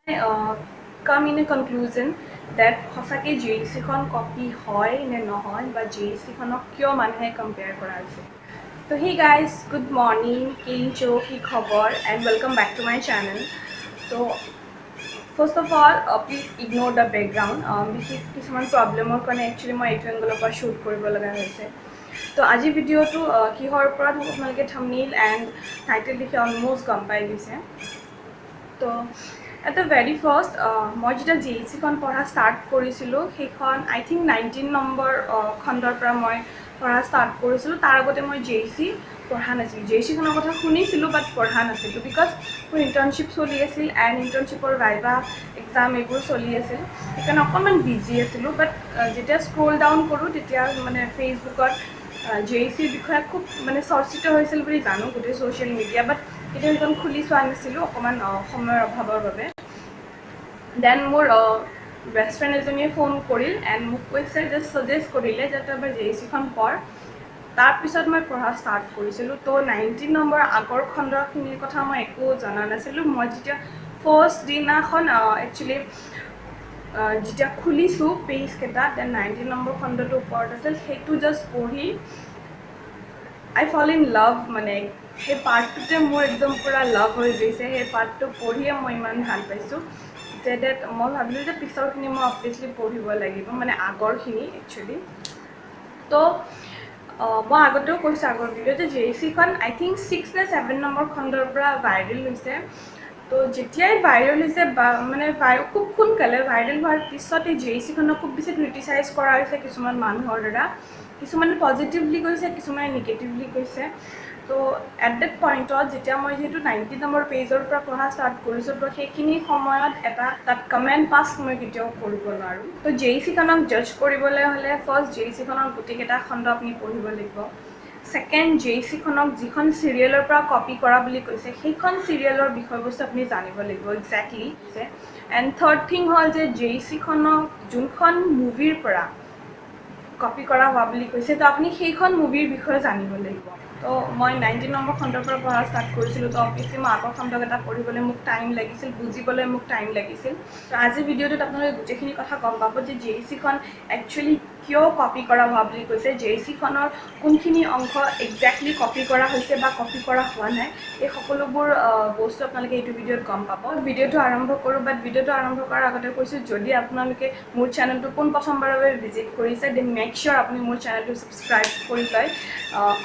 Come in a conclusion that সঁচাকৈ JECখন copy হয় নে নহয় বা JECখনক কিয় মানুহে কম্পেয়াৰ কৰা হৈছে তো হে গাইজ গুড মৰ্নিং কেইনচো কি খবৰ and welcome back to my channel তো first of all please ignore the background বিশেষ কিছুমান প্ৰব্লেমৰ কাৰণে একচুৱেলি মই এইটো এংগলৰ পৰা শ্বুট কৰিব লগা হৈছে তো আজি ভিডিঅ'টো কিহৰ ওপৰত হ'ব আপোনালোকে থাম্বনেইল এণ্ড টাইটেল দেখি অলম'ষ্ট গম পাই গৈছে তো এট দ্য ভেৰি ফাৰ্ষ্ট মই যেতিয়া JECখন পঢ়া ষ্টাৰ্ট কৰিছিলোঁ সেইখন আই থিংক 19 নম্বৰ খণ্ডৰ পৰা মই পঢ়া ষ্টাৰ্ট কৰিছিলোঁ তাৰ আগতে মই JEC পঢ়া নাছিলোঁ JECখনৰ কথা শুনিছিলোঁ বাট পঢ়া নাছিলোঁ বিকজ মোৰ ইণ্টাৰ্ণশ্বিপ চলি আছিল এণ্ড ইণ্টাৰ্ণশ্বিপৰ ভাইভা এক্সাম এইবোৰ চলি আছিল সেইকাৰণে অকণমান বিজি আছিলোঁ বাট যেতিয়া স্ক্ৰল ডাউন কৰোঁ তেতিয়া মানে ফেচবুকত JECৰ বিষয়ে খুব মানে চৰ্চিত হৈছিল বুলি জানো গোটেই ছ'চিয়েল মিডিয়া বাট কেতিয়া সেইখন খুলি চোৱা নাছিলোঁ অকণমান সময়ৰ অভাৱৰ বাবে দেন মোৰ বেষ্ট ফ্ৰেণ্ড এজনীয়ে ফোন কৰিল এণ্ড মোক কৈছে যে ছাজেষ্ট কৰিলে যে তই এবাৰ JECখন পঢ় তাৰপিছত মই পঢ়া ষ্টাৰ্ট কৰিছিলোঁ তো 19 নম্বৰ আগৰ খণ্ডখিনিৰ কথা মই একো জনা নাছিলোঁ মই যেতিয়া ফাৰ্ষ্ট দিনাখন একচুৱেলি যেতিয়া খুলিছোঁ পেজকেইটা দেন 19 নম্বৰ খণ্ডটোৰ ওপৰত আছিল সেইটো জাষ্ট পঢ়ি আই ফল ইন লাভ মানে সেই পাৰ্টটোতে মোৰ একদম পূৰা লাভ হৈ গৈছে সেই পাৰ্টটো পঢ়িয়ে মই ইমান ভাল পাইছোঁ যে ডেট মই ভাবিলোঁ যে পিছৰখিনি মই অবভিয়াছলি পঢ়িব লাগিব মানে আগৰখিনি একচুৱেলি তো মই আগতেও কৈছোঁ আগৰ ভিডিঅ'ত যে JECখন আই থিংক 6 নে 7 নম্বৰ খণ্ডৰ পৰা ভাইৰেল হৈছে তো যেতিয়াই ভাইৰেল হৈছে বা মানে খুব সোনকালে ভাইৰেল হোৱাৰ পিছতে JECখনক খুব বেছি ক্ৰিটিচাইজ কৰা হৈছে কিছুমান মানুহৰ দ্বাৰা কিছুমানে পজিটিভলি কৈছে কিছুমানে নিগেটিভলি কৈছে তো এট ডেট পইণ্টত যেতিয়া মই যিহেতু 90 নম্বৰ পেজৰ পৰা পঢ়া ষ্টাৰ্ট কৰিছোঁ তো সেইখিনি সময়ত এটা তাত কমেণ্ট পাছ মই কেতিয়াও কৰিব নোৱাৰোঁ তো JECখনক জাজ কৰিবলৈ হ'লে ফাৰ্ষ্ট JECখনৰ গোটেইকেইটা খণ্ড আপুনি পঢ়িব লাগিব ছেকেণ্ড JECখনক যিখন চিৰিয়েলৰ পৰা কপি কৰা বুলি কৈছে সেইখন চিৰিয়েলৰ বিষয়বস্তু আপুনি জানিব লাগিব এক্সেক্টলি এণ্ড থাৰ্ড থিং হ'ল যে JECখনক যোনখন মুভিৰ পৰা কপি কৰা হোৱা বুলি কৈছে তো আপুনি সেইখন মুভিৰ বিষয়ে জানিব লাগিব তো মই 19 নম্বৰ খণ্ডৰ পৰা পঢ়া ষ্টাৰ্ট কৰিছিলোঁ তো অবভিয়াছলি মই আগৰ খণ্ডকেইটা পঢ়িবলৈ মোক টাইম লাগিছিল বুজিবলৈ মোক টাইম লাগিছিল তো আজিৰ ভিডিঅ'টোত আপোনালোকে গোটেইখিনি কথা গম পাব যে JECখন একচুৱেলি কিয় কপি কৰা হোৱা বুলি কৈছে JECখনৰ কোনখিনি অংশ এক্সেক্টলি কপি কৰা হৈছে বা কপি কৰা হোৱা নাই এই সকলোবোৰ বস্তু আপোনালোকে এইটো ভিডিঅ'ত গম পাব ভিডিঅ'টো আৰম্ভ কৰোঁ বাট ভিডিঅ'টো আৰম্ভ কৰাৰ আগতে কৈছোঁ যদি আপোনালোকে মোৰ চেনেলটো পোনপ্ৰথমবাৰৰ বাবে ভিজিট কৰিছে দেন মেক চিয়'ৰ আপুনি মোৰ চেনেলটো ছাবস্ক্ৰাইব কৰি লয়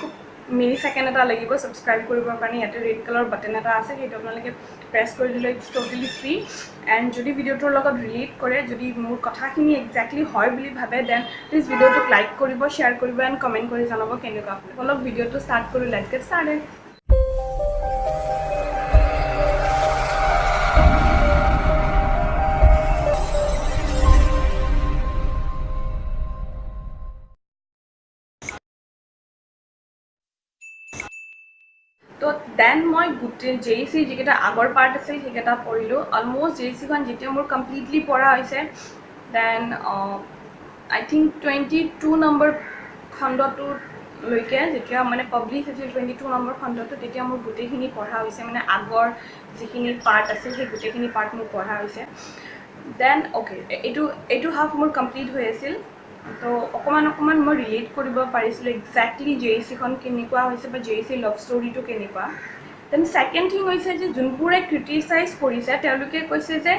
খুব মিনি ছেকেণ্ড এটা লাগিব ছাবস্ক্ৰাইব কৰিবৰ কাৰণে ইয়াতে ৰেড কালাৰ বাটন এটা আছে সেইটো আপোনালোকে প্ৰেছ কৰি দিলে ইটছ ট'টেলি ফ্ৰী এণ্ড যদি ভিডিঅ'টোৰ লগত ৰিলেট কৰে যদি মোৰ কথাখিনি এক্সেক্টলি হয় বুলি ভাবে দেন প্লিজ ভিডিঅ'টোক লাইক কৰিব শ্বেয়াৰ কৰিব এণ্ড কমেণ্ট কৰি জনাব কেনেকুৱা হয় অলপ ভিডিঅ'টো ষ্টাৰ্ট কৰোঁ লেটছ গেট ষ্টাৰ্টেড তো দেন মই গোটেই JEC যিকেইটা আগৰ পাৰ্ট আছিল সেইকেইটা পঢ়িলোঁ অলম'ষ্ট JECখন যেতিয়া মোৰ কমপ্লিটলি পঢ়া হৈছে দেন আই থিংক 22 নম্বৰ খণ্ডটোলৈকে যেতিয়া মানে পাব্লিছ হৈছিল 22 নম্বৰ খণ্ডটো তেতিয়া মোৰ গোটেইখিনি পঢ়া হৈছে মানে আগৰ যিখিনি পাৰ্ট আছিল সেই গোটেইখিনি পাৰ্ট মোৰ পঢ়া হৈছে দেন অ'কে এইটো হাফ মোৰ কমপ্লিট হৈ আছিল তো অকণমান মই ৰিলেট কৰিব পাৰিছিলোঁ এক্সেক্টলি JECখন কেনেকুৱা হৈছে বা JEC লাভ ষ্টৰিটো কেনেকুৱা দেন ছেকেণ্ড থিং হৈছে যে যোনবোৰে ক্ৰিটিচাইজ কৰিছে তেওঁলোকে কৈছে যে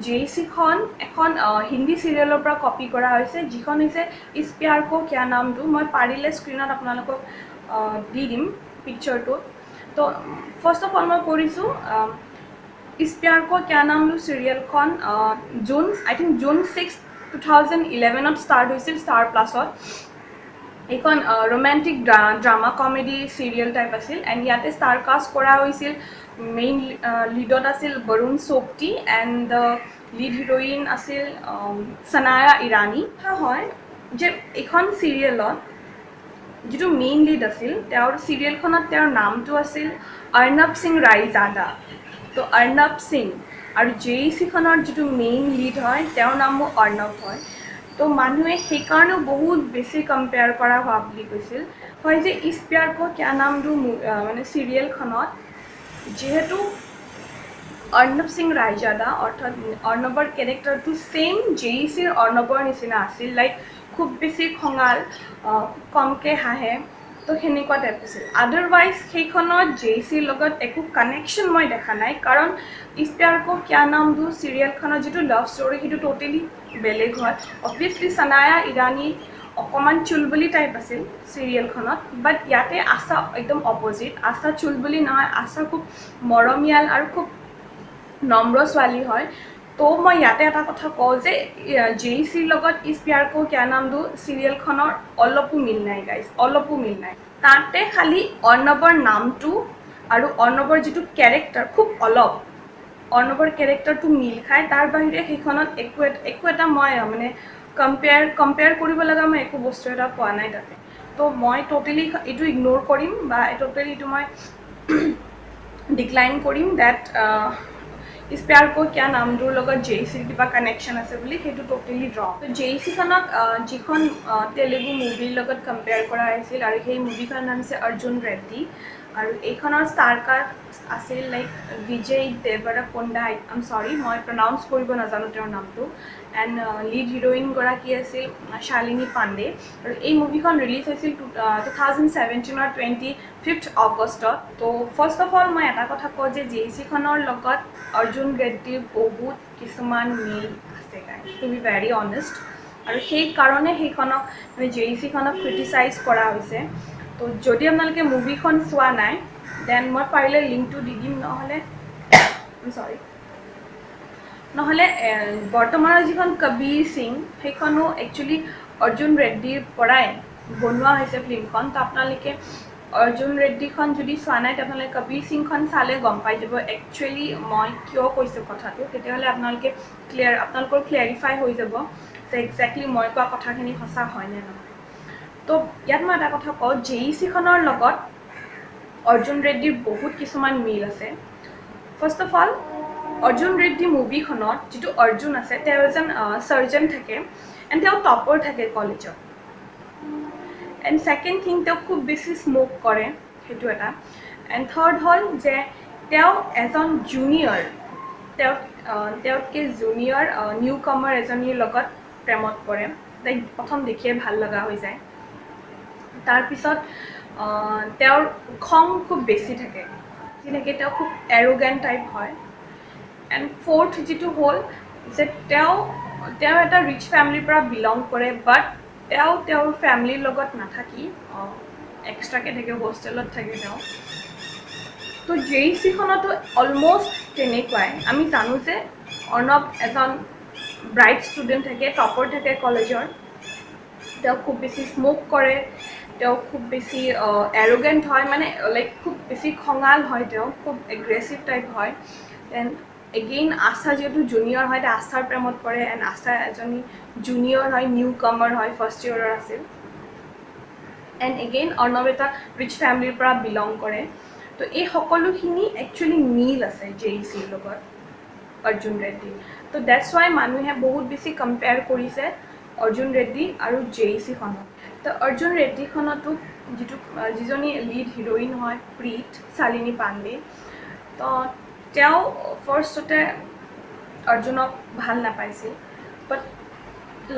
JECখন এখন হিন্দী চিৰিয়েলৰ পৰা কপি কৰা হৈছে যিখন হৈছে ইছ প্যাৰ কো কিয়া নামটো মই পাৰিলে স্ক্ৰীণত আপোনালোকক দি দিম পিকচাৰটো তো ফাৰ্ষ্ট অফ অল মই কৰিছোঁ ইছ প্যাৰ কো কিয়া নামটো চিৰিয়েলখন আই থিংক জুন 6, 2011 ষ্টাৰ্ট হৈছিল ষ্টাৰ প্লাছত এইখন romantic drama comedy serial type আছিল এণ্ড ইয়াতে ষ্টাৰ কাষ্ট কৰা হৈছিল মেইন লিডত আছিল Barun Sobti and the lead heroine আছিল সনায়া ইৰাণী হয় যে এইখন চিৰিয়েলত যিটো মেইন লিড আছিল তেওঁৰ চিৰিয়েলখনত তেওঁৰ নামটো আছিল অৰ্ণৱ সিং ৰায়জাদা তো অৰ্ণৱ সিং আৰু JECখনৰ যিটো মেইন লিড হয় তেওঁৰ নামো অৰ্ণৱ হয় তো মানুহে সেইকাৰণেও বহুত বেছি কম্পেয়াৰ কৰা হোৱা বুলি কৈছিল হয় যে ইছ প্যাৰ কো কিয়া নামটো মানে চিৰিয়েলখনত যিহেতু অৰ্ণৱ সিং ৰায়জাদা অৰ্থাৎ অৰ্ণৱৰ কেৰেক্টাৰটো ছেইম জেইচিৰ অৰ্ণৱৰ নিচিনা আছিল লাইক খুব বেছি খঙাল কমকৈ হাঁহে তো সেনেকুৱা টাইপ আছিল আদাৰৱাইজ সেইখনত জেইচিৰ লগত একো কানেকশ্যন মই দেখা নাই কাৰণ ইছ প্যাৰ কো ক্যা নাম দো চিৰিয়েলখনৰ যিটো লাভ ষ্টৰী সেইটো ট'টেলি বেলেগ হয় অবভিয়াছলি সনায়া ইৰাণী অকণমান চুলবুলি টাইপ আছিল চিৰিয়েলখনত বাট ইয়াতে আশা একদম অপজিট আশা চুলবুলি নহয় আশা খুব মৰমীয়াল আৰু খুব নম্ৰ ছোৱালী হয় তো মই ইয়াতে এটা কথা কওঁ যে জেইচিৰ লগত ইছ প্যাৰ কো ক্যা নাম দো চিৰিয়েলখনৰ অলপো মিল নাই গাইজ অলপো মিল নাই তাতে খালি অৰ্ণৱৰ নামটো আৰু অৰ্ণৱৰ যিটো কেৰেক্টাৰ খুব অলপ অৰ্ণৱৰ কেৰেক্টাৰটো মিল খায় তাৰ বাহিৰে সেইখনত একো এটা মই মানে কম্পেয়াৰ কৰিব লগা মই একো বস্তু এটা পোৱা নাই তাতে তো মই ট'টেলি এইটো ইগন'ৰ কৰিম বা ট'টেলি এইটো মই ডিক্লাইন কৰিম ডেট ইছ প্যাৰ কো ক্যা নামটোৰ লগত জেইচিৰ কিবা কানেকশ্যন আছে বুলি সেইটো ট'টেলি ড্ৰ তো জেইচিখনক যিখন তেলেগু মুভিৰ লগত কম্পেয়াৰ কৰা হৈছিল আৰু সেই মুভিখনৰ নাম হৈছে অৰ্জুন ৰেড্ডি আৰু এইখনৰ ষ্টাৰ কাষ্ট আছিল লাইক বিজয় দেৱৰাকোণ্ডা আম চৰি মই প্ৰনাউন্স কৰিব নাজানো তেওঁৰ নামটো এণ্ড লিড হিৰইনগৰাকী আছিল শালিনী পাণ্ডে আৰু এই মুভিখন ৰিলিজ হৈছিল 2017 25 আগষ্টত তো ফাৰ্ষ্ট অফ অল মই এটা কথা কওঁ যে জেইচিখনৰ লগত অৰ্জুন ৰেড্ডিৰ বহুত কিছুমান মিল আছে টু বি ভেৰি অনেষ্ট আৰু সেইকাৰণে সেইখনক মানে জেইচিখনক ক্ৰিটিচাইজ কৰা হৈছে তো যদি আপোনালোকে মুভিখন চোৱা নাই দেন মই পাৰিলে লিংকটো দি দিম নহ'লে বৰ্তমানৰ যিখন কবীৰ সিং সেইখনো একচুৱেলি অৰ্জুন ৰেড্ডিৰ পৰাই বনোৱা হৈছে ফিল্মখন তো আপোনালোকে অৰ্জুন ৰেড্ডিখন যদি চোৱা নাই আপোনালোকে কবীৰ সিংখন চালে গম পাই যাব একচুৱেলি মই কিয় কৈছোঁ কথাটো তেতিয়াহ'লে আপোনালোকৰ ক্লিয়াৰিফাই হৈ যাব যে একজেক্টলি মই কোৱা কথাখিনি সঁচা হয় নে নহয় তো ইয়াত মই এটা কথা কওঁ জেইচিখনৰ লগত অৰ্জুন ৰেড্ডিৰ বহুত কিছুমান মিল আছে first of all Arjun Reddy মুভিখনত যিটো অৰ্জুন আছে তেওঁ এজন চাৰ্জন থাকে এণ্ড তেওঁ টপাৰ থাকে কলেজত এণ্ড ছেকেণ্ড থিং তেওঁ খুব বেছি স্ম'ক কৰে সেইটো এটা এণ্ড থাৰ্ড হ'ল যে তেওঁ এজন জুনিয়ৰ তেওঁতকৈ জুনিয়ৰ নিউ কামাৰ এজনীৰ লগত প্ৰেমত পৰে তাইক প্ৰথম দেখিয়ে ভাল লগা হৈ যায় তাৰপিছত তেওঁৰ খং খুব বেছি থাকে তেওঁ খুব এৰোগেণ্ট টাইপ হয় এণ্ড ফ'ৰ্থ যিটো হ'ল যে তেওঁ এটা ৰিচ ফেমিলিৰ পৰা বিলং কৰে বাট তেওঁৰ ফেমিলিৰ লগত নাথাকি এক্সট্ৰাকৈ থাকে হোষ্টেলত থাকে তেওঁ তো জেইচিখনতো অলম'ষ্ট তেনেকুৱাই আমি জানো যে অৰ্ণৱ এজন ব্ৰাইট ষ্টুডেণ্ট থাকে টপাৰ থাকে কলেজৰ তেওঁ খুব বেছি স্ম'ক কৰে তেওঁ খুব বেছি এৰোগেণ্ট হয় মানে লাইক খুব বেছি খঙাল হয় তেওঁ খুব এগ্ৰেছিভ টাইপ হয় দেন এগেইন আস্থা যিহেতু জুনিয়ৰ হয় তেওঁ আস্থাৰ প্ৰেমত পৰে এণ্ড আস্থা এজনী জুনিয়ৰ হয় নিউ কামাৰ হয় ফাৰ্ষ্ট ইয়েৰৰ আছিল এণ্ড এগেইন অৰ্ণৱ এটা ৰিচ ফেমিলিৰ পৰা বিলং কৰে তো এই সকলোখিনি একচুৱেলি মিল আছে জেইচিৰ লগত অৰ্জুন ৰেড্ডি তো ডেটছ ৱাই মানুহে বহুত বেছি কম্পেয়াৰ কৰিছে অৰ্জুন ৰেড্ডি আৰু জেইচিখনক তো অৰ্জুন ৰেড্ডিখনতো যিজনী লিড হিৰইন হয় প্ৰীত শালিনী পাণ্ডে তো তেওঁ ফাৰ্ষ্টতে অৰ্জুনক ভাল নাপাইছিল বাট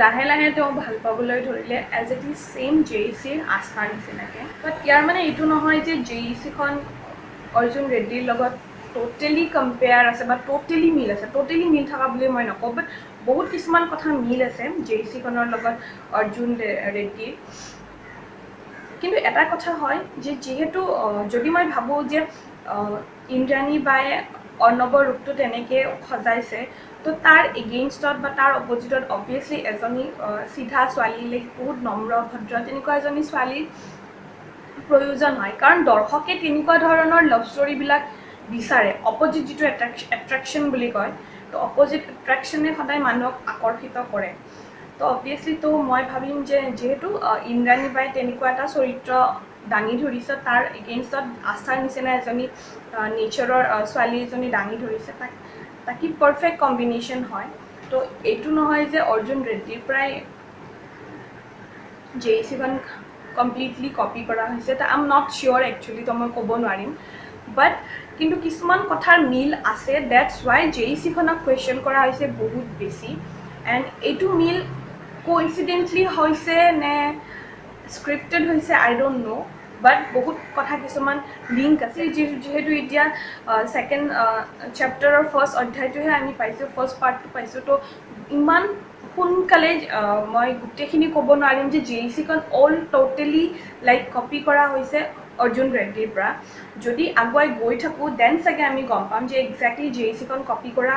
লাহে লাহে তেওঁ ভাল পাবলৈ ধৰিলে এজ ইট ইজ ছেইম জেইচিৰ আস্থাৰ নিচিনাকৈ বাট ইয়াৰ মানে এইটো নহয় যে জেইচিখন অৰ্জুন ৰেড্ডিৰ লগত ট'টেলি কম্পেয়াৰ আছে বা ট'টেলি মিল আছে ট'টেলি মিল থকা বুলি মই নকওঁ বাট বহুত কিছুমান কথা মিল আছে জেইচিখনৰ লগত অৰ্জুন ৰেড্ডিৰ কিন্তু এটা কথা হয় যে যিহেতু যদি মই ভাবোঁ যে ইন্দ্ৰাণী বায়ে অৰ্ণৱৰ ৰূপটো তেনেকৈ সজাইছে তো তাৰ এগেইনষ্টত বা তাৰ অপজিটত অবভিয়াছলি এজনী চিধা ছোৱালী লাইক বহুত নম্ৰ ভদ্ৰ তেনেকুৱা এজনী ছোৱালীৰ প্ৰয়োজন হয় কাৰণ দৰ্শকে তেনেকুৱা ধৰণৰ লাভ ষ্টৰীবিলাক বিচাৰে অপজিট যিটো এট্ৰেকশ্যন বুলি কয় তো অপজিট এট্ৰেকশ্যনে সদায় মানুহক আকৰ্ষিত কৰে তো অবভিয়াছলি তো মই ভাবিম যে যিহেতু ইন্দ্ৰাণী বাই তেনেকুৱা এটা চৰিত্ৰ দাঙি ধৰিছে তাৰ এগেইনষ্টত আস্থাৰ নিচিনা এজনী নেচাৰৰ ছোৱালী এজনী দাঙি ধৰিছে তাকি পাৰফেক্ট কম্বিনেশ্যন হয় তো এইটো নহয় যে অৰ্জুন ৰেড্ডিৰ পৰাই জেইচিখন কমপ্লিটলি কপি কৰা হৈছে তো I am not sure actually তো মই ক'ব নোৱাৰিম বাট কিন্তু কিছুমান কথাৰ মিল আছে দ্যাটছ ৱাই JEC-খনক কুৱেশ্যন কৰা হৈছে বহুত বেছি এণ্ড এইটো মিল কোইনচিডেণ্টলি হৈছে নে স্ক্ৰিপ্টেড হৈছে আই ডোণ্ট ন' বাট বহুত কথা কিছুমান লিংক আছে যিহেতু এতিয়া ছেকেণ্ড চেপ্টাৰৰ ফাৰ্ষ্ট অধ্যায়টোহে আমি পাইছোঁ ফাৰ্ষ্ট পাৰ্টটো পাইছোঁ তো ইমান সোনকালে মই গোটেইখিনি ক'ব নোৱাৰিম যে JEC-খন অল টোটেলি লাইক কপি কৰা হৈছে অৰ্জুন ৰেড্ডিৰ পৰা যদি আগুৱাই গৈ থাকোঁ দেন চাগে আমি গম পাম যে এক্সেক্টলি JEC-খন কপি কৰা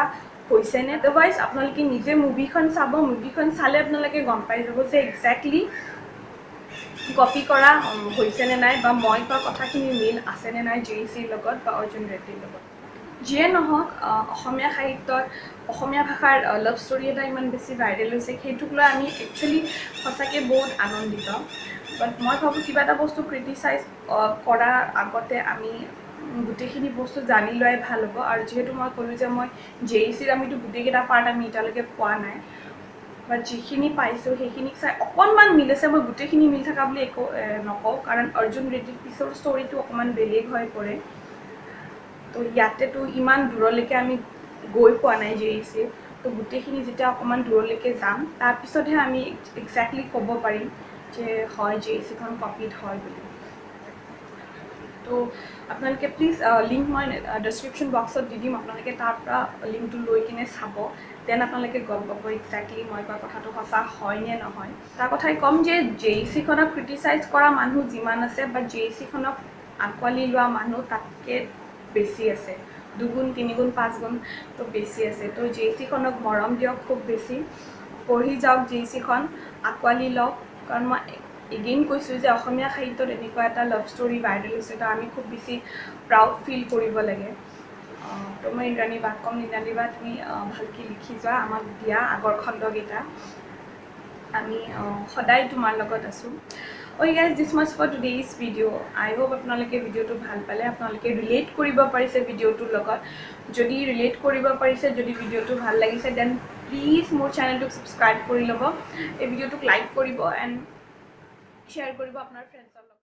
হৈছে নে আদাৰৱাইজ আপোনালোকে নিজে মুভিখন চাব মুভিখন চালে আপোনালোকে গম পাই যাব যে এক্সেক্টলি কপি কৰা হৈছে নে নাই বা মই কোৱা কথাখিনি মিল আছে নে নাই JEC-ৰ লগত বা অৰ্জুন ৰেড্ডিৰ লগত যিয়ে নহওক অসমীয়া সাহিত্যত অসমীয়া ভাষাৰ লাভ ষ্টৰী এটা ইমান বেছি ভাইৰেল হৈছে সেইটোক লৈ আমি একচুৱেলি সঁচাকৈ বহুত আনন্দিত বাট মই ভাবোঁ কিবা এটা বস্তু ক্ৰিটিচাইজ কৰাৰ আগতে আমি গোটেইখিনি বস্তু জানি লোৱাই ভাল হ'ব আৰু যিহেতু মই ক'লোঁ যে মই JEC-ৰ আমিতো গোটেইকেইটা পাৰ্ট আমি এতিয়ালৈকে পোৱা নাই বাট যিখিনি পাইছোঁ সেইখিনিক চাই অকণমান মিল আছে মই গোটেইখিনি মিল থকা বুলি একো নকওঁ কাৰণ অৰ্জুন ৰেড্ডিৰ পিছৰ ষ্টৰিটো অকণমান বেলেগ হৈ পৰে তো ইয়াতেতো ইমান দূৰলৈকে আমি গৈ পোৱা নাই JEC তো গোটেইখিনি যেতিয়া অকণমান দূৰলৈকে যাম তাৰপিছতহে আমি এক্সেক্টলি ক'ব পাৰিম যে হয় JEC-খন কপিড হয় বুলি তো আপোনালোকে প্লিজ লিংক মই ডেছক্ৰিপশ্যন বক্সত দি দিম আপোনালোকে তাৰ পৰা লিংকটো লৈ কিনে চাব দেন আপোনালোকে গম পাব এক্সেক্টলি মই কোৱা কথাটো সঁচা হয় নে নহয় তাৰ কথাই ক'ম যে JEC-খনক ক্ৰিটিচাইজ কৰা মানুহ যিমান আছে বা JEC-খনক আঁকোৱালি লোৱা মানুহ তাতকৈ বেছি আছে দুগুণ তিনিগুণ পাঁচগুণ তো বেছি আছে তো JEC-খনক মৰম দিয়ক খুব বেছি পঢ়ি যাওক JEC-খন আঁকোৱালি লওক কাৰণ মই এগেইন কৈছোঁ যে অসমীয়া সাহিত্যত এনেকুৱা এটা লাভ ষ্টৰী ভাইৰেল হৈছে তো আমি খুব বেছি প্ৰাউড ফিল কৰিব লাগে তো মই ইন্দ্ৰাণী বাক ক'ম ইন্দ্ৰাণী বা তুমি ভালকৈ লিখি যোৱা আমাক দিয়া আগৰ খণ্ডকেইটা আমি সদায় তোমাৰ লগত আছোঁ Okay guys, this much for today's video. I hope আপোনালোকে ভিডিওটো ভাল পালে আপোনালোকে ৰিলেট কৰিব পাৰিছে ভিডিওটোৰ লগত যদি ৰিলেট কৰিব পাৰিছে যদি ভিডিওটো ভাল লাগিছে দেন প্লিজ মোৰ চেনেলটোক সাবস্ক্ৰাইব কৰি ল'ব এই ভিডিওটোক লাইক কৰিব এণ্ড শ্বেয়াৰ কৰিব আপোনাৰ ফ্ৰেণ্ডছৰ লগত